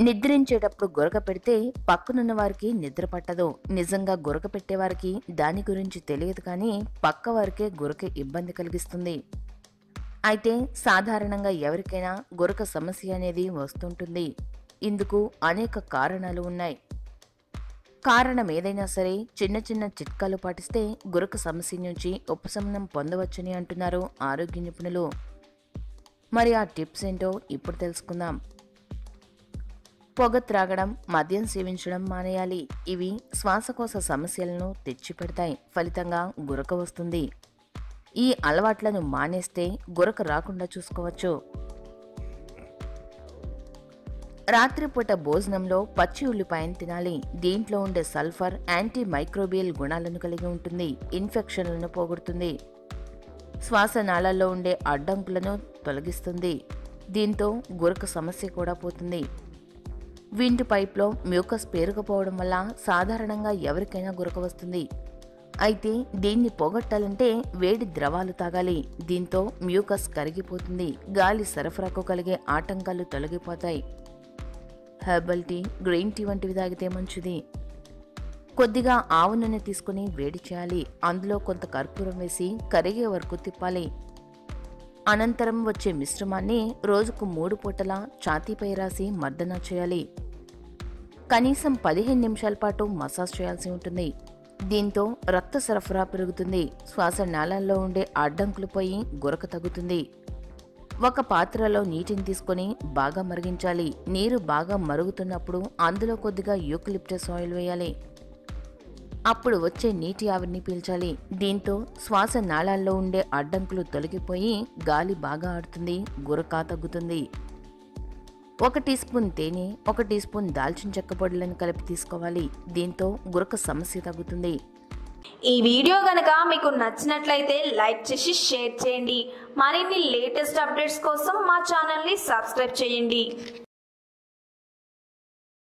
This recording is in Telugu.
నిద్రించేటప్పుడు గురక పెడితే పక్కనున్న వారికి నిద్ర పట్టదు. నిజంగా గురక పెట్టేవారికి దాని గురించి తెలియదు, కానీ పక్క వారికే గురక ఇబ్బంది కలిగిస్తుంది. అయితే సాధారణంగా ఎవరికైనా గురక సమస్య అనేది వస్తుంటుంది. ఇందుకు అనేక కారణాలు ఉన్నాయి. కారణం ఏదైనా సరే చిన్న చిన్న చిట్కాలు పాటిస్తే గురక సమస్య నుంచి ఉపశమనం పొందవచ్చని అంటున్నారు ఆరోగ్య నిపుణులు. మరి ఆ టిప్స్ ఏంటో ఇప్పుడు తెలుసుకుందాం. పొగ త్రాగడం, మద్యం సేవించడం మానేయాలి. ఇవి శ్వాసకోశ సమస్యలను తెచ్చిపెడతాయి. ఫలితంగా గురక వస్తుంది. ఈ అలవాట్లను మానేస్తే గురక రాకుండా చూసుకోవచ్చు. రాత్రిపూట భోజనంలో పచ్చి ఉల్లిపాయను తినాలి. దీంట్లో ఉండే సల్ఫర్ యాంటీ మైక్రోబియల్ గుణాలను కలిగి ఉంటుంది. ఇన్ఫెక్షన్లను పోగొడుతుంది. శ్వాసనాళాల్లో ఉండే అడ్డంకులను తొలగిస్తుంది. దీంతో గురక సమస్య కూడా పోతుంది. విండ్ పైప్లో మ్యూకస్ పేరుకుపోవడం వల్ల సాధారణంగా ఎవరికైనా గురక వస్తుంది. అయితే దీన్ని పోగొట్టాలంటే వేడి ద్రవాలు తాగాలి. దీంతో మ్యూకస్ కరిగిపోతుంది. గాలి సరఫరాకు కలిగే ఆటంకాలు తొలగిపోతాయి. హెర్బల్ టీ, గ్రీన్ టీ వంటివి తాగితే మంచిది. కొద్దిగా ఆవు నూనె తీసుకుని వేడి చేయాలి. అందులో కొంత కర్పూరం వేసి కరిగే వరకు తిప్పాలి. అనంతరం వచ్చే మిశ్రమాన్ని రోజుకు 3 పూటలా ఛాతీపై రాసి మర్దన చేయాలి. కనీసం 15 నిమిషాల పాటు మసాజ్ చేయాల్సి ఉంటుంది. దీంతో రక్త సరఫరా పెరుగుతుంది. శ్వాసనాళాల్లో ఉండే అడ్డంకులు పోయి గురక తగ్గుతుంది. ఒక పాత్రలో నీటిని తీసుకొని బాగా మరిగించాలి. నీరు బాగా మరుగుతున్నప్పుడు అందులో కొద్దిగా యూకలిప్టస్ ఆయిల్ వేయాలి. అప్పుడు వచ్చే నీటి ఆవిరిని పీల్చాలి. దీంతో శ్వాసనాళాల్లో ఉండే అడ్డంకులు తొలగిపోయి గాలి బాగా ఆడుతుంది. గురక తగ్గుతుంది. 1 టీ స్పూన్ తేనె, 1 టీ స్పూన్ దాల్చిన చెక్క పొడులను కలిపి తీసుకోవాలి. దీంతో గురక సమస్య తగ్గుతుంది. ఈ వీడియో గనక మీకు నచ్చినట్లయితే లైక్ చేసి షేర్ చేయండి. మరిన్ని లేటెస్ట్ అప్డేట్స్ కోసం మా ఛానల్ని సబ్స్క్రైబ్ చేయండి.